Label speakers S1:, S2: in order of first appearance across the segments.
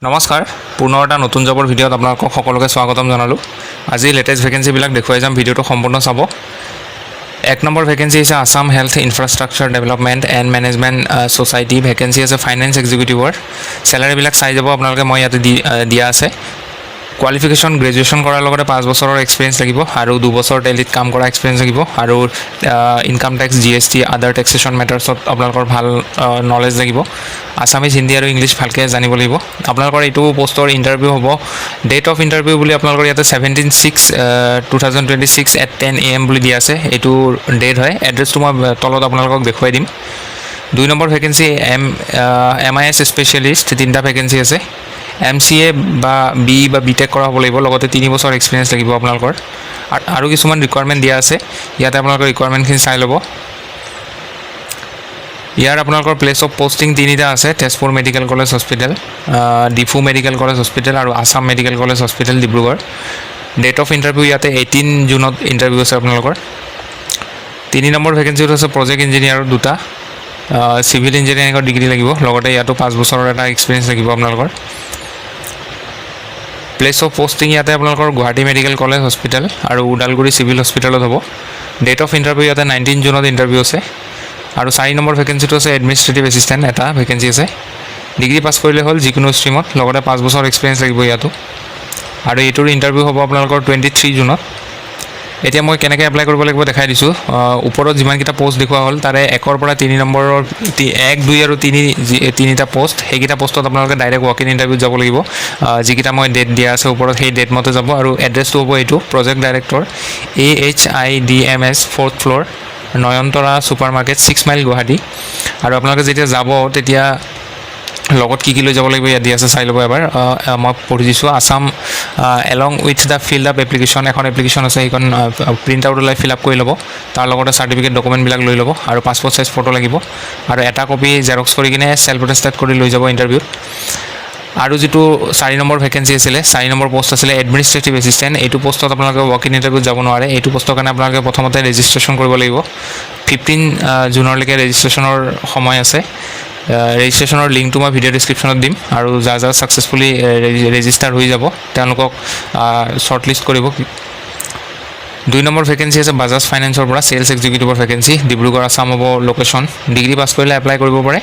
S1: নমস্কাৰ পুনৰ এটা নতুন জবৰ ভিডিঅ'ত আপোনালোকক সকলোকে স্বাগতম জনালোঁ। আজি লেটেষ্ট ভেকেঞ্চিবিলাক দেখুৱাই যাম, ভিডিঅ'টো সম্পূৰ্ণ চাব। 1 নম্বৰ ভেকেঞ্চি হৈছে Assam health infrastructure development and management society. Vacancy আছে ফাইনেন্স এক্সিকিউটিভৰ। চেলাৰীবিলাক চাই যাব আপোনালোকে, মই ইয়াতে দিয়া আছে। কোৱালিফিকেশ্যন গ্ৰেজুৱেশ্যন কৰাৰ লগতে 5 বছৰৰ এক্সপিৰিয়েঞ্চ লাগিব আৰু 2 বছৰ টেলিত কাম কৰা এক্সপিৰিয়েঞ্চ লাগিব আৰু ইনকাম টেক্স GST আদাৰ টেক্সেশ্যন মেটাৰ্ছত আপোনালোকৰ ভাল নলেজ লাগিব। আছামিজ, হিন্দী আৰু ইংলিছ ভালকৈ জানিব লাগিব। আপোনালোকৰ এইটো পষ্টৰ ইণ্টাৰভিউ হ'ব। ডেট অফ ইণ্টাৰভিউ বুলি আপোনালোকৰ ইয়াতে 17/6/2026 at 10 AM বুলি দিয়া আছে। এইটো ডেট হয়। এড্ৰেছটো মই তলত আপোনালোকক দেখুৱাই দিম। 2 নম্বৰ ভেকেঞ্চি MIS স্পেচিয়েলিষ্ট, 3টা ভেকেঞ্চি আছে। MCA বা BE বা BTech কৰা হ'ব লাগিব, লগতে 3 বছৰ এক্সপিৰিয়েঞ্চ লাগিব আপোনালোকৰ। আৰু কিছুমান ৰিকুৱাৰমেণ্ট দিয়া আছে, ইয়াতে আপোনালোকৰ ৰিকুৱাৰমেণ্টখিনি চাই ল'ব। ইয়াৰ আপোনালোকৰ প্লেচ অফ পষ্টিং 3টা আছে: Tezpur medical college hospital, Diphu medical college hospital আৰু Assam medical college hospital Dibrugarh. Date of interview ইয়াতে 18 জুনত ইণ্টাৰভিউ আছে আপোনালোকৰ। 3 নম্বৰ ভেকেঞ্চিটো আছে প্ৰজেক্ট ইঞ্জিনিয়াৰৰ 2টা, চিভিল ইঞ্জিনিয়াৰিঙৰ ডিগ্ৰী লাগিব, লগতে ইয়াতো 5 বছৰৰ এটা এক্সপিৰিয়েঞ্চ লাগিব আপোনালোকৰ। প্লেচ অফ পষ্টিং ইয়াতে আপোনালোকৰ গুৱাহাটী মেডিকেল কলেজ হস্পিটেল আৰু ওদালগুৰি চিভিল হস্পিটেলত হ'ব। ডেট অফ ইণ্টাৰভিউ ইয়াতে 19 জুনত ইণ্টাৰভিউ আছে। আৰু 4 নম্বৰ ভেকেঞ্চিটো আছে এডমিনিষ্ট্ৰেটিভ এছিষ্টেণ্ট, এটা ভেকেঞ্চি আছে। ডিগ্ৰী পাছ কৰিলে হ'ল যিকোনো ষ্ট্ৰীমত, লগতে 5 বছৰ এক্সপিৰিয়েঞ্চ লাগিব ইয়াতো। আৰু এইটোৰ ইণ্টাৰভিউ হ'ব আপোনালোকৰ 23 জুনত। এতিয়া মই কেনেকৈ এপ্লাই কৰিব লাগিব দেখাই দিছোঁ। ওপৰত যিমানকেইটা পষ্ট দেখুওৱা হ'ল তাৰে 1ৰ পৰা 3 নম্বৰৰ 1, 2 আৰু 3টা পষ্ট, সেইকেইটা পষ্টত আপোনালোকে ডাইৰেক্ট ৱাক ইন ইণ্টাৰভিউত যাব লাগিব। যিকেইটা মই ডেট দিয়া আছে ওপৰত, সেই ডেট মতে যাব। আৰু এড্ৰেছটো হ'ব এইটো, project director AHIDMS 4th floor, Nayantara super market, 6 mile Guwahati. আৰু আপোনালোকে যেতিয়া যাব তেতিয়া লগত কি লৈ যাব লাগিব ইয়াত দিয়া আছে, চাই ল'ব এবাৰ। মই পঢ়ি দিছোঁ। Assam along with the filled up application, এখন এপ্লিকেশ্যন আছে, সেইখন প্ৰিণ্ট আউট ওলাই ফিল আপ কৰি ল'ব। তাৰ লগতে চাৰ্টিফিকেট ডকুমেণ্টবিলাক লৈ ল'ব আৰু পাছপৰ্ট চাইজ ফটো লাগিব। আৰু এটা কপি জেৰক্স কৰি কিনে চেল্ফ এটেষ্টেড কৰি লৈ যাব ইণ্টাৰভিউত। আৰু যিটো 4 নম্বৰ ভেকেঞ্চি আছিলে, 4 নম্বৰ পষ্ট আছিলে এডমিনিষ্ট্ৰেটিভ এছিষ্টেণ্ট। এইটো পষ্টত আপোনালোকে ৱাক ইন ইণ্টাৰভিউত যাব নোৱাৰে। এইটো পষ্টৰ কাৰণে আপোনালোকে প্ৰথমতে ৰেজিষ্ট্ৰেশ্যন কৰিব লাগিব। 15 জুনলৈকে ৰেজিষ্ট্ৰেশ্যনৰ সময় আছে। ৰেজিষ্ট্ৰেশ্যনৰ লিংকটো মই ভিডিঅ' ডিছক্ৰিপশ্যনত দিম। আৰু যাৰ ছাকচেছফুলি ৰেজিষ্টাৰ হৈ যাব তেওঁলোকক শ্বৰ্ট লিষ্ট কৰিব। 2 নম্বৰ ভেকেঞ্চি আছে বাজাজ ফাইনেন্সৰ পৰা, চেলছ এক্সিকিউটিভৰ ভেকেঞ্চি, ডিব্ৰুগড় আছাম হ'ব লোকেশ্যন। ডিগ্ৰী পাছ কৰিলে এপ্লাই কৰিব পাৰে।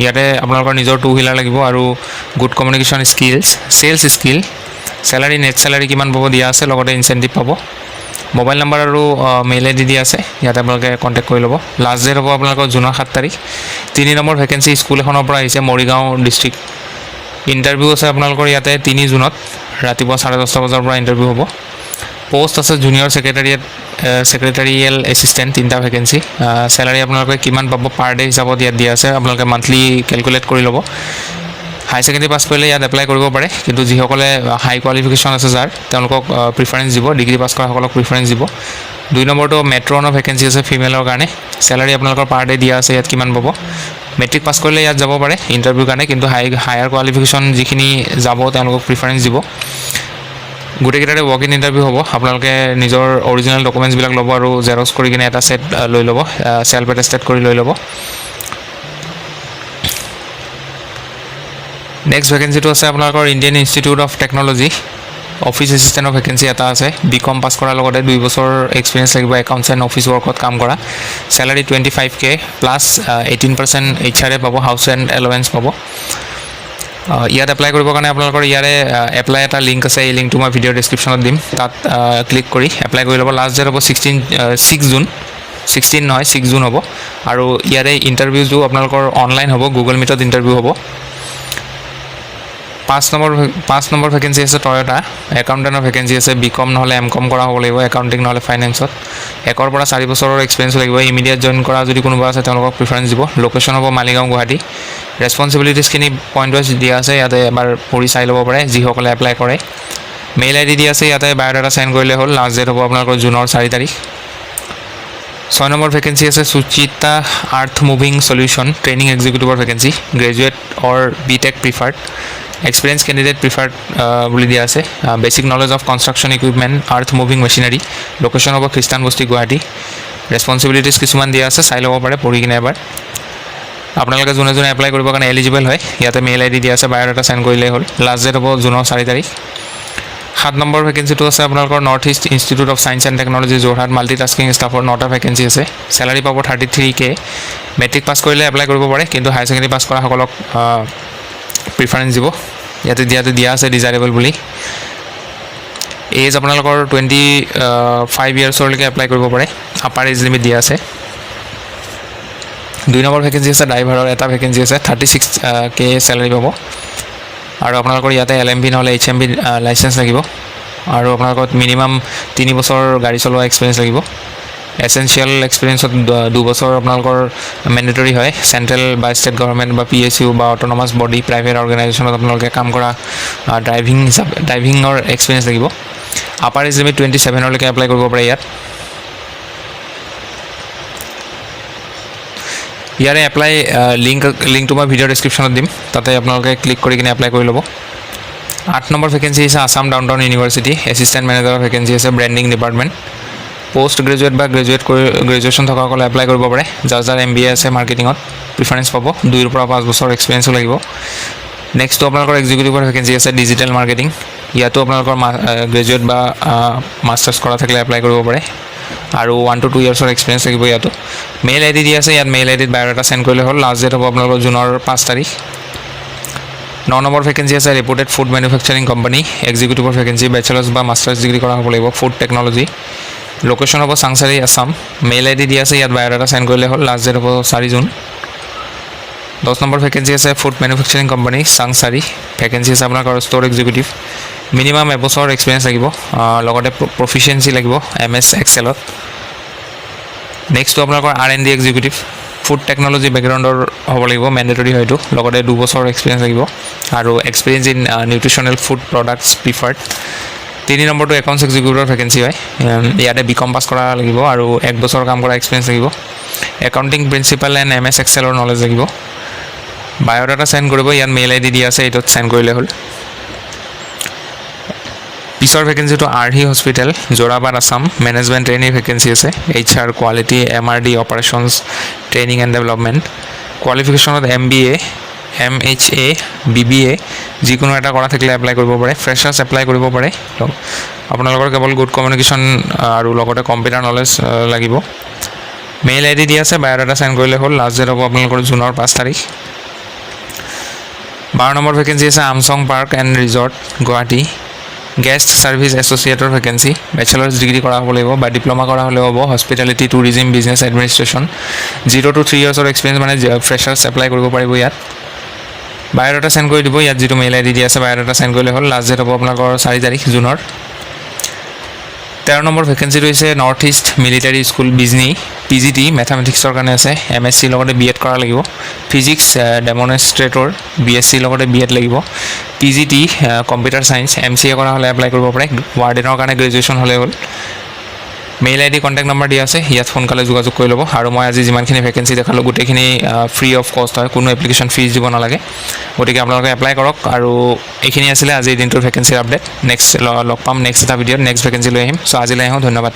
S1: ইয়াতে আপোনালোকৰ নিজৰ 2 হুইলাৰ লাগিব আৰু good communication skills, sales skill. Salary net salary কিমান পাব দিয়া আছে, লগতে ইনচেণ্টিভ পাব। মোবাইল নম্বৰ আৰু মেইল ID দিয়া আছে, ইয়াতে আপোনালোকে কণ্টেক্ট কৰি ল'ব। লাষ্ট ডেট হ'ব আপোনালোকৰ জুনৰ 7 তাৰিখ। 3 নম্বৰ ভেকেঞ্চি স্কুল এখনৰ পৰা আহিছে, মৰিগাঁও ডিষ্ট্ৰিক্ট। ইণ্টাৰভিউ আছে আপোনালোকৰ ইয়াতে 3 জুনত, ৰাতিপুৱা 10:30 বজাৰ পৰা ইণ্টাৰভিউ হ'ব। পোষ্ট আছে জুনিয়ৰ ছেক্ৰেটাৰিয়েল এছিষ্টেণ্ট, 3টা ভেকেঞ্চি। চেলাৰী আপোনালোকে কিমান পাব পাৰ ডে হিচাপত ইয়াত দিয়া আছে, আপোনালোকে মান্থলি কেলকুলেট কৰি ল'ব। হাই ছেকেণ্ডেৰী পাছ কৰিলে ইয়াত এপ্লাই কৰিব পাৰে, কিন্তু যিসকলে হাই কোৱালিফিকেশ্যন আছে যাৰ, তেওঁলোকক প্ৰিফাৰেঞ্চ দিব। ডিগ্ৰী পাছ কৰাসকলক প্ৰিফাৰেঞ্চ দিব। 2 নম্বৰটো মেট্ৰনৰ ভেকেঞ্চি আছে ফিমেলৰ কাৰণে। চেলাৰী আপোনালোকৰ পাৰ ডে দিয়া আছে, ইয়াত কিমান পাব। মেট্ৰিক পাছ কৰিলে ইয়াত যাব পাৰে ইণ্টাৰভিউৰ কাৰণে, কিন্তু হায়াৰ কোৱালিফিকেশ্যন যিখিনি যাব তেওঁলোকক প্ৰিফাৰেঞ্চ দিব। গোটেইকেইটাৰে ৱাক ইন ইণ্টাৰভিউ হ'ব। আপোনালোকে নিজৰ অৰিজিনেল ডকুমেণ্টছবিলাক ল'ব আৰু জেৰক্স কৰি কিনে এটা ছেট লৈ ল'ব, চেল্ফ এটেষ্টেড কৰি লৈ ল'ব। নেক্সট ভেকেঞ্চিটো আছে আপোনালোকৰ Indian Institute of Technology, office এছিষ্টেণ্টৰ ভেকেঞ্চি এটা আছে। BCom পাছ কৰাৰ লগতে 2 বছৰ এক্সপিৰিয়েঞ্চ লাগিব একাউণ্টছ এণ্ড অফিচ ৱৰ্কত কাম কৰা। চেলাৰী 25K প্লাছ 18% HRA পাব, হাউচ ৰেণ্ট এলাৱেঞ্চ পাব। ইয়াত এপ্লাই কৰিবৰ কাৰণে আপোনালোকৰ ইয়াৰে এপ্লাই এটা লিংক আছে, এই লিংকটো মই ভিডিঅ' ডিছক্ৰিপশ্যনত দিম। তাত ক্লিক কৰি এপ্লাই কৰি ল'ব। লাষ্ট ডেট হ'ব 6 জুন হ'ব। আৰু ইয়াৰে ইণ্টাৰভিউটো আপোনালোকৰ অনলাইন হ'ব, গুগল মিটত ইণ্টাৰভিউ হ'ব। 5 নম্বৰ ভেকেঞ্চি আছে টয়টা, একাউণ্টেণ্টৰ ভেকেঞ্চি আছে। BCom নহ'লে MCom কৰা হ'ব লাগিব, একাউণ্টিং নহ'লে ফাইনেন্সত। 1ৰ পৰা 4 বছৰৰ এক্সপিৰিয়েঞ্চ লাগিব। ইমিডিয়েট জইন কৰা যদি কোনোবা আছে তেওঁলোকক প্ৰিফাৰেঞ্চ দিব। লোকেশ্যন হ'ব মালিগাঁও গুৱাহাটী। ৰেছপনচিবিলিটিছখিনি পইণ্ট ৱাইজ দিয়া আছে, ইয়াতে এবাৰ পঢ়ি চাই ল'ব পাৰে যিসকলে এপ্লাই কৰে। মেইল ID দিয়া আছে, ইয়াতে বায়'ডাটা চেণ্ড কৰিলে হ'ল। লাষ্ট ডেট হ'ব আপোনালোকৰ জুনৰ 4 তাৰিখ। 6 নম্বৰ ভেকেঞ্চি আছে Suchita earth moving solution, training এক্সিকিউটিভৰ vacancy. Graduate or BTech preferred, experience candidate preferred বুলি দিয়া আছে। Basic knowledge of construction equipment, earth moving machinery. Location হ'ব খ্ৰীষ্টান বস্তি, গুৱাহাটী। ৰেছপনচিবিলিটিছ কিছুমান দিয়া আছে, চাই ল'ব পাৰে পঢ়ি কিনে এবাৰ। 7 নম্বৰ ভেকেঞ্চি আছে টয়টা, একাউণ্টেণ্টৰ ভেকেঞ্চি। BCom পাছ কৰাৰ লগতে 2 বছৰ এক্সপিৰিয়েঞ্চ লাগিব একাউণ্টছ এণ্ড অফিচ ৱৰ্কত কাম কৰা। চেলাৰী আপোনালোকৰ ইয়াত 25K প্লাছ 18% HRA পাব, হাউচ ৰেণ্ট এলাৱেঞ্চ পাব। আপোনালোকে যোনে যোনে এপ্লাই কৰিবৰ কাৰণে এলিজিবল হয় ইয়াতে মেইল আই ডি দিয়া আছে বায়'ডাটা চেণ্ড কৰিলেই হ'ল লাষ্ট ডেট হ'ব জুনৰ 4 তাৰিখ 7 নম্বৰ ভেকেঞ্চিটো আছে আপোনালোকৰ north east institute of science and technology Jorhat multitasking ষ্টাফৰ 9টা ভেকেঞ্চি আছে চেলাৰী পাব 33K মেট্ৰিক পাছ কৰিলে এপ্লাই কৰিব পাৰে কিন্তু হায়াৰ ছেকেণ্ডেৰী পাছ কৰাসকলক প্ৰিফাৰেঞ্চ দিব ইয়াতে দিয়া আছে ডিজাইৰেবল বুলি এজ আপোনালোকৰ 25 ইয়াৰ্ছলৈকে এপ্লাই কৰিব পাৰে আপাৰ এজ লিমিট দিয়া আছে 2 নম্বৰ ভেকেঞ্চি আছে ড্ৰাইভাৰৰ এটা ভেকেঞ্চি আছে 36K চেলাৰী পাব আৰু আপোনালোকৰ ইয়াতে LMB নহ'লে HMB লাইচেঞ্চ লাগিব আৰু আপোনালোকৰ মিনিমাম 3 বছৰ গাড়ী চলোৱা এক্সপিৰিয়েঞ্চ লাগিব এসেনশিয়াল এক্সপিৰিয়েঞ্চত 2 বছৰ আপোনালোকৰ মেণ্ডেটৰী হয় চেণ্ট্ৰেল বা ষ্টেট গভৰ্ণমেণ্ট বা PSU বা অট'নমাছ বডি প্ৰাইভেট অৰ্গেনাইজেশ্যনত আপোনালোকে কাম কৰা ড্ৰাইভিঙৰ এক্সপিৰিয়েঞ্চ লাগিব আপাৰ এজ লিমিট 27লৈকে এপ্লাই কৰিব পাৰে ইয়াৰে এপ্লাই লিংকটো মই ভিডিঅ' ডেছক্ৰিপশ্যনত দিম তাতে আপোনালোকে ক্লিক কৰি কিনে এপ্লাই কৰি ল'ব 8 নম্বৰ ভেকেঞ্চি আছে আছাম ডাউনটাউন ইউনিভাৰ্চিটি এছিষ্টেণ্ট মেনেজাৰৰ ভেকেঞ্চি আছে ব্ৰেণ্ডিং ডিপাৰ্টমেণ্ট পোষ্ট গ্ৰেজুৱেট বা গ্ৰেজুৱেশ্যন থকাসকলে এপ্লাই কৰিব পাৰে যাৰ MBA আছে মাৰ্কেটিঙত প্ৰিফাৰেঞ্চ পাব 2 পৰা 5 বছৰ এক্সপিৰিয়েঞ্চো লাগিব নেক্সটটো আপোনালোকৰ এক্সিকিউটিভৰ ভেকেঞ্চি আছে ডিজিটেল মাৰ্কেটিং ইয়াতো আপোনালোকৰ গ্ৰেজুৱেট বা মাষ্টাৰ্ছ কৰা থাকিলে এপ্লাই কৰিব পাৰে আৰু 1 to 2 ইয়াৰ্ছৰ এক্সপিৰিয়েঞ্চ লাগিব ইয়াতো মেইল আই ডি দি আছে ইয়াত মেইল আই ডিত বায়'ডাটা চেণ্ড কৰিলে হ'ল লাষ্ট ডেট হ'ব আপোনালোকৰ জুনৰ 5 তাৰিখ 9 নম্বৰ ভেকেঞ্চি আছে ৰিপৰ্টেড ফুড মেনুফেকচাৰিং কোম্পানী এক্সিকিউটিভৰ ভেকেঞ্চি বেচেলাৰ্ছ বা মাষ্টাৰ্ছ ডিগ্ৰী কৰা হ'ব লাগিব ফুড টেকন'লজি লোকেশ্যন হ'ব চাংচাৰী আছাম মেইল আই ডি দি আছে ইয়াত বায়'ডাটা চেণ্ড কৰিলে হ'ল লাষ্ট ডেট হ'ব 4 জুন 10 নম্বৰ ভেকেঞ্চি আছে food manufacturing company Changsari vacancy আছে আপোনালোকৰ ষ্ট'ৰ এক্সিকিউটিভ মিনিমাম এবছৰ এক্সপিৰিয়েঞ্চ লাগিব লগতে প্ৰফিচিয়েঞ্চি লাগিব MS এক্সেলত নেক্সটটো আপোনালোকৰ R&D এক্সিকিউটিভ ফুড টেকন'লজি বেকগ্ৰাউণ্ডৰ হ'ব লাগিব মেণ্ডেটৰী হয়তো লগতে 2 বছৰ এক্সপিৰিয়েঞ্চ লাগিব আৰু experience in nutritional food products preferred 3 নম্বৰটো একাউণ্টছ এক্সিকিউটিভৰ ভেকেঞ্চি হয় ইয়াতে BCom পাছ কৰা লাগিব আৰু 1 বছৰ কাম কৰা এক্সপিৰিয়েঞ্চ লাগিব একাউণ্টিং প্ৰিন্সিপাল এণ্ড MS এক্সেলৰ নলেজ লাগিব বায়'ডাটা চেণ্ড কৰিব ইয়াত মেইল আই ডি দিয়া আছে এইটোত চেণ্ড কৰিলে হ'ল পিছৰ ভেকেঞ্চিটো Arhi hospital Jorabat Assam management training vacancy আছে HR quality MRD operations training and development কোৱালিফিকেশ্যনত MBA MHA BBA যিকোনো এটা কৰা থাকিলে এপ্লাই কৰিব পাৰে ফ্ৰেছাৰ্ছ এপ্লাই কৰিব পাৰে আপোনালোকৰ কেৱল গুড কমিউনিকেশ্যন আৰু লগতে কম্পিউটাৰ নলেজ লাগিব মেইল আই ডি দি আছে বায়'ডাটা চেণ্ড কৰিলে হ'ল লাষ্ট ডেট হ'ব আপোনালোকৰ জুনৰ 5 তাৰিখ 12 নম্বৰ ভেকেঞ্চি আছে Amchang park and resort Guwahati guest service এছ'চিয়েটৰ ভেকেঞ্চি বেচেলাৰ্ছ ডিগ্ৰী কৰা হ'ব লাগিব বা ডিপ্ল'মা কৰা হ'লেও হ'ব hospitality tourism business administration 0 to 3 ইয়াৰ্ছৰ এক্সপিৰিয়েঞ্চ মানে ফ্ৰেছাৰ্ছ এপ্লাই কৰিব পাৰিব ইয়াত বায়'ডাটা চেণ্ড কৰি দিব ইয়াত যিটো মেইল আই ডি দি আছে বায়'ডাটা চেণ্ড কৰিলে হ'ল লাষ্ট ডেট হ'ব আপোনালোকৰ 4 তাৰিখ জুনৰ 13 নম্বৰ ভেকেঞ্চিটো হৈছে north east military school Bijni PGT মেথামেটিক্সৰ কাৰণে আছে MSc লগতে B.Ed কৰা লাগিব ফিজিক্স ডেমনষ্ট্ৰেটৰ BSc লগতে B.Ed লাগিব PGT কম্পিউটাৰ ছায়েন্স MCA কৰা হ'লে এপ্লাই কৰিব পাৰে ৱাৰ্ডেনৰ কাৰণে গ্ৰেজুৱেশ্যন হ'লে হ'ল মেইল আই ডি কণ্টেক্ট নম্বৰ দিয়া আছে ইয়াত সোনকালে যোগাযোগ কৰি ল'ব আৰু মই আজি যিমানখিনি ভেকেঞ্চি দেখালোঁ গোটেইখিনি ফ্ৰী অফ কষ্ট হয় কোনো এপ্লিকেশ্যন ফিজ দিব নালাগে গতিকে আপোনালোকে এপ্লাই কৰক আৰু এইখিনি আছিলে আজিৰ দিনটোৰ ভেকেঞ্চিৰ আপডেট নেক্সট লগ পাম নেক্সট এটা ভিডিঅ'ত নেক্সট ভেকেঞ্চি লৈ আহিম চ' আজিলৈ আহোঁ ধন্যবাদ